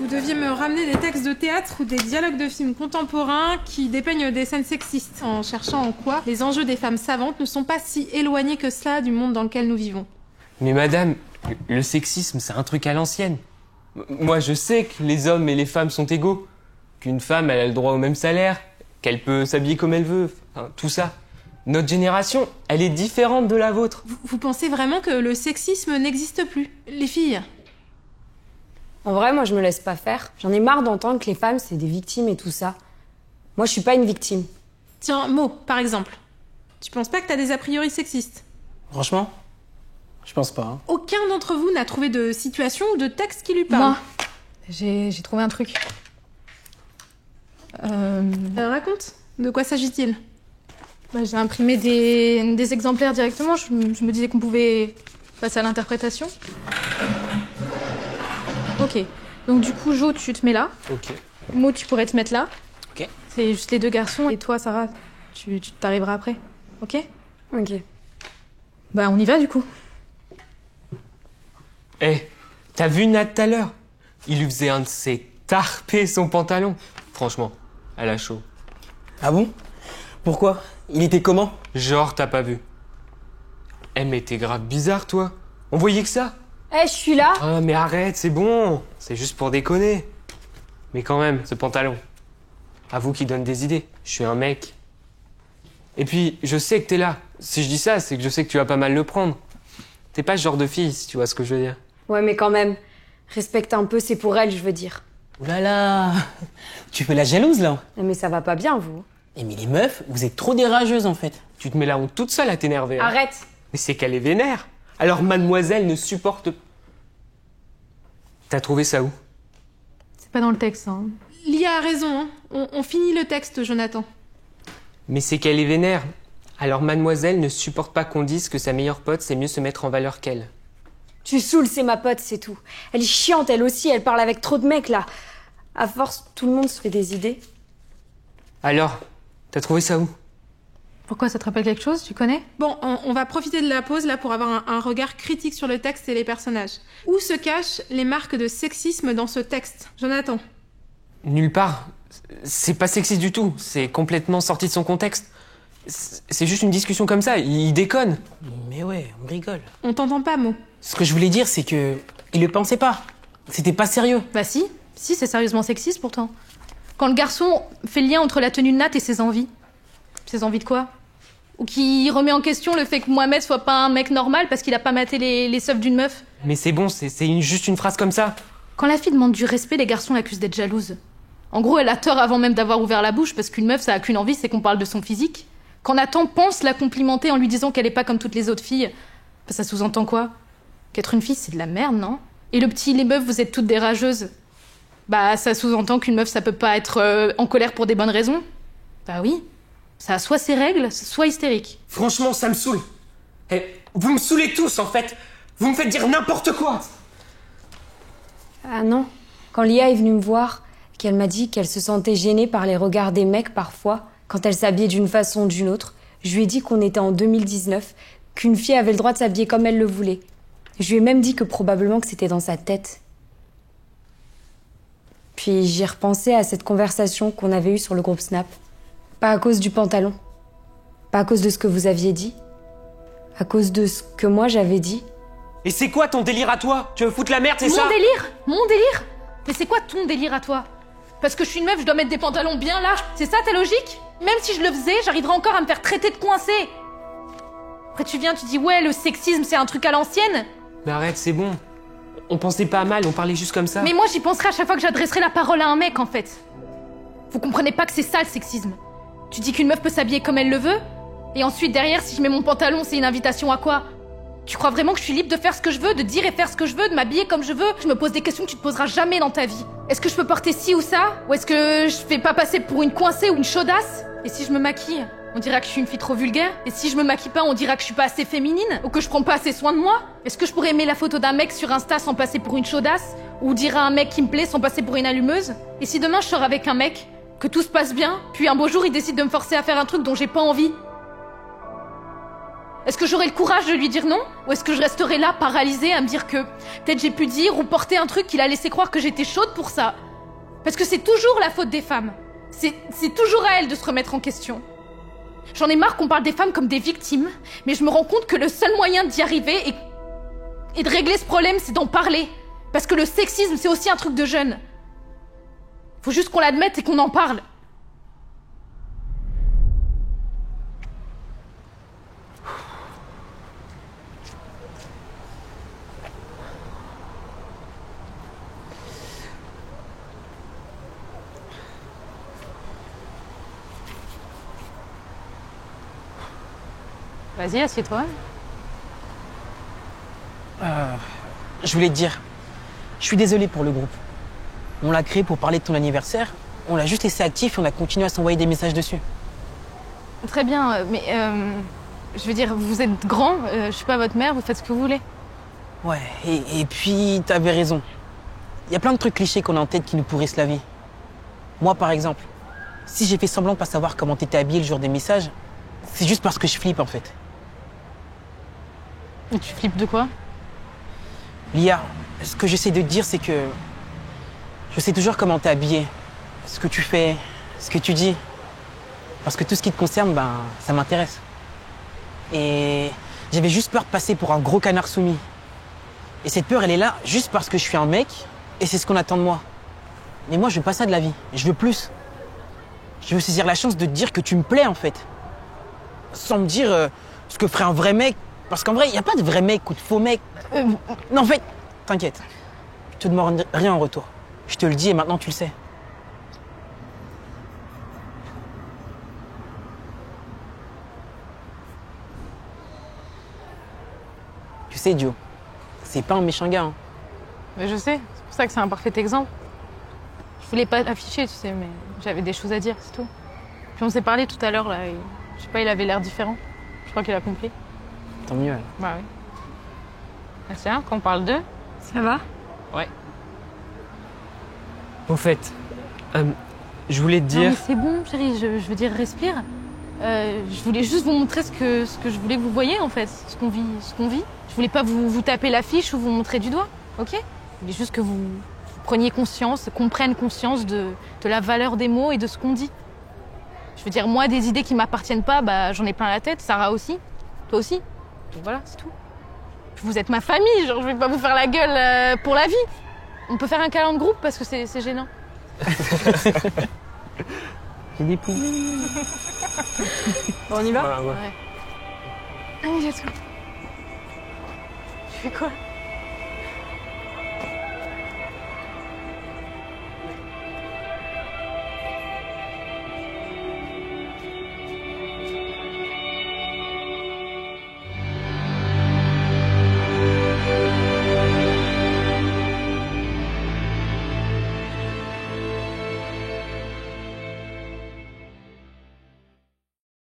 Vous deviez me ramener des textes de théâtre ou des dialogues de films contemporains qui dépeignent des scènes sexistes, en cherchant en quoi les enjeux des femmes savantes ne sont pas si éloignés que cela du monde dans lequel nous vivons. Mais madame, le sexisme, c'est un truc à l'ancienne. Moi, je sais que les hommes et les femmes sont égaux, qu'une femme, elle a le droit au même salaire, qu'elle peut s'habiller comme elle veut, enfin, tout ça. Notre génération, elle est différente de la vôtre. Vous pensez vraiment que le sexisme n'existe plus? Les filles? En vrai, moi, je me laisse pas faire. J'en ai marre d'entendre que les femmes, c'est des victimes et tout ça. Moi, je suis pas une victime. Tiens, Mo, par exemple. Tu penses pas que t'as des a priori sexistes? Franchement, je pense pas. Aucun d'entre vous n'a trouvé de situation ou de texte qui lui parle. Moi, j'ai trouvé un truc. Raconte, de quoi s'agit-il? J'ai imprimé des exemplaires directement. Je me disais qu'on pouvait passer à l'interprétation. Ok. Donc du coup, Jo, tu te mets là. Ok. Mo, tu pourrais te mettre là. Ok. C'est juste les deux garçons. Et toi, Sarah, tu t'arriveras après. Ok? Ok. Bah, on y va du coup. Eh, t'as vu Nat tout à l'heure? Il lui faisait un de ses tarpés son pantalon. Franchement, elle a chaud. Ah bon? Pourquoi? Il était comment? Genre, t'as pas vu. Eh, mais t'es grave bizarre, toi. On voyait que ça. Eh, je suis là. Ah, mais arrête, c'est bon. C'est juste pour déconner. Mais quand même, ce pantalon. Avoue qu'il donne des idées. Je suis un mec. Et puis, je sais que t'es là. Si je dis ça, c'est que je sais que tu vas pas mal le prendre. T'es pas ce genre de fille, si tu vois ce que je veux dire. Ouais, mais quand même, respecte un peu, c'est pour elle, je veux dire. Ouh là là, tu fais la jalouse là. Mais ça va pas bien, vous. Eh mais les meufs, vous êtes trop des rageuses en fait. Tu te mets la honte toute seule à t'énerver. Hein. Arrête. Mais c'est qu'elle est vénère. Alors mademoiselle ne supporte... T'as trouvé ça où? C'est pas dans le texte, hein. Lia a raison, hein. On finit le texte, Jonathan. Mais c'est qu'elle est vénère. Alors mademoiselle ne supporte pas qu'on dise que sa meilleure pote, c'est mieux se mettre en valeur qu'elle. Tu saoules, c'est ma pote, c'est tout. Elle est chiante, elle aussi, elle parle avec trop de mecs, là. À force, tout le monde se fait des idées. Alors, t'as trouvé ça où? Pourquoi, ça te rappelle quelque chose? Tu connais? Bon, on va profiter de la pause là pour avoir un regard critique sur le texte et les personnages. Où se cachent les marques de sexisme dans ce texte, Jonathan? Nulle part. C'est pas sexiste du tout. C'est complètement sorti de son contexte. C'est juste une discussion comme ça. Il déconne. Mais ouais, on rigole. On t'entend pas, Mo. Ce que je voulais dire, c'est que il le pensait pas. C'était pas sérieux. Bah si, c'est sérieusement sexiste pourtant. Quand le garçon fait le lien entre la tenue de Nat et ses envies. Ses envies de quoi? Ou qui remet en question le fait que Mohamed soit pas un mec normal parce qu'il a pas maté les seufs d'une meuf. Mais c'est bon, c'est juste une phrase comme ça. Quand la fille demande du respect, les garçons l'accusent d'être jalouse. En gros, elle a tort avant même d'avoir ouvert la bouche parce qu'une meuf, ça a qu'une envie, c'est qu'on parle de son physique. Quand Nathan pense la complimenter en lui disant qu'elle est pas comme toutes les autres filles, bah, ça sous-entend quoi? Qu'être une fille, c'est de la merde, non? Et le petit, les meufs, vous êtes toutes des rageuses. Bah, ça sous-entend qu'une meuf, ça peut pas être en colère pour des bonnes raisons. Bah oui. Ça a soit ses règles, soit hystérique. Franchement, ça me saoule. Eh, vous me saoulez tous, en fait. Vous me faites dire n'importe quoi. Ah non. Quand Lia est venue me voir, qu'elle m'a dit qu'elle se sentait gênée par les regards des mecs parfois, quand elle s'habillait d'une façon ou d'une autre, je lui ai dit qu'on était en 2019, qu'une fille avait le droit de s'habiller comme elle le voulait. Je lui ai même dit que probablement que c'était dans sa tête. Puis j'ai repensé à cette conversation qu'on avait eue sur le groupe Snap. Pas à cause du pantalon. Pas à cause de ce que vous aviez dit. À cause de ce que moi j'avais dit. Et c'est quoi ton délire à toi? Tu veux foutre la merde, c'est ça? Mon délire? Mais c'est quoi ton délire à toi? Parce que je suis une meuf, je dois mettre des pantalons bien larges. C'est ça ta logique? Même si je le faisais, j'arriverais encore à me faire traiter de coincée. Après tu viens, tu dis ouais, le sexisme c'est un truc à l'ancienne. Mais arrête, c'est bon. On pensait pas à mal, on parlait juste comme ça. Mais moi j'y penserai à chaque fois que j'adresserai la parole à un mec en fait. Vous comprenez pas que c'est ça le sexisme? Tu dis qu'une meuf peut s'habiller comme elle le veut? Et ensuite derrière, si je mets mon pantalon, c'est une invitation à quoi? Tu crois vraiment que je suis libre de faire ce que je veux, de dire et faire ce que je veux, de m'habiller comme je veux? Je me pose des questions que tu te poseras jamais dans ta vie. Est-ce que je peux porter ci ou ça? Ou est-ce que je fais pas passer pour une coincée ou une chaudasse? Et si je me maquille, on dira que je suis une fille trop vulgaire? Et si je me maquille pas, on dira que je suis pas assez féminine? Ou que je prends pas assez soin de moi? Est-ce que je pourrais aimer la photo d'un mec sur Insta sans passer pour une chaudasse? Ou dire à un mec qui me plaît sans passer pour une allumeuse? Et si demain je sors avec un mec, que tout se passe bien, puis un beau jour il décide de me forcer à faire un truc dont j'ai pas envie? Est-ce que j'aurai le courage de lui dire non? Ou est-ce que je resterai là, paralysée, à me dire que peut-être j'ai pu dire ou porter un truc qui l'a laissé croire que j'étais chaude pour ça? Parce que c'est toujours la faute des femmes. C'est toujours à elles de se remettre en question. J'en ai marre qu'on parle des femmes comme des victimes, mais je me rends compte que le seul moyen d'y arriver et de régler ce problème, c'est d'en parler. Parce que le sexisme, c'est aussi un truc de jeunes. Faut juste qu'on l'admette et qu'on en parle. Vas-y, assieds-toi. Je voulais te dire, je suis désolé pour le groupe. On l'a créé pour parler de ton anniversaire, on l'a juste laissé actif et on a continué à s'envoyer des messages dessus. Très bien, mais je veux dire, vous êtes grand, je suis pas votre mère, vous faites ce que vous voulez. Ouais, et puis t'avais raison. Il y a plein de trucs clichés qu'on a en tête qui nous pourrissent la vie. Moi, par exemple, si j'ai fait semblant de pas savoir comment t'étais habillée le jour des messages, c'est juste parce que je flippe en fait. Et tu flippes de quoi? Lia, ce que j'essaie de te dire, c'est que je sais toujours comment t'es habillée, ce que tu fais, ce que tu dis. Parce que tout ce qui te concerne, ben, ça m'intéresse. Et j'avais juste peur de passer pour un gros canard soumis. Et cette peur, elle est là juste parce que je suis un mec et c'est ce qu'on attend de moi. Mais moi, je veux pas ça de la vie. Je veux plus. Je veux saisir la chance de te dire que tu me plais, en fait. Sans me dire ce que ferait un vrai mec. Parce qu'en vrai, il n'y a pas de vrai mec ou de faux mec. Non, en fait, t'inquiète. Je te demande rien en retour. Je te le dis et maintenant tu le sais. Tu sais, Dio, c'est pas un méchant gars. Hein. Mais je sais, c'est pour ça que c'est un parfait exemple. Je voulais pas l'afficher, tu sais, mais j'avais des choses à dire, c'est tout. Puis on s'est parlé tout à l'heure, là, et je sais pas, il avait l'air différent. Je crois qu'il a compris. Tant mieux. Alors. Bah oui. Ah, tiens, qu'on parle d'eux. Ça va? Ouais. Au fait, je voulais te Non, dire... mais c'est bon, chérie, je veux dire, respire. Je voulais juste vous montrer ce que je voulais que vous voyiez, en fait, ce qu'on vit. Je voulais pas vous taper l'affiche ou vous montrer du doigt, ok? Je voulais juste que vous preniez conscience, qu'on prenne conscience de la valeur des mots et de ce qu'on dit. Je veux dire, moi, des idées qui m'appartiennent pas, bah, j'en ai plein la tête, Sarah aussi, toi aussi. Donc voilà, c'est tout. Vous êtes ma famille, genre, je vais pas vous faire la gueule pour la vie. On peut faire un câlin de groupe parce que c'est gênant. J'ai des poules. Bon, on y va? Ouais. Ouais. Allez, let's go. Tu fais quoi?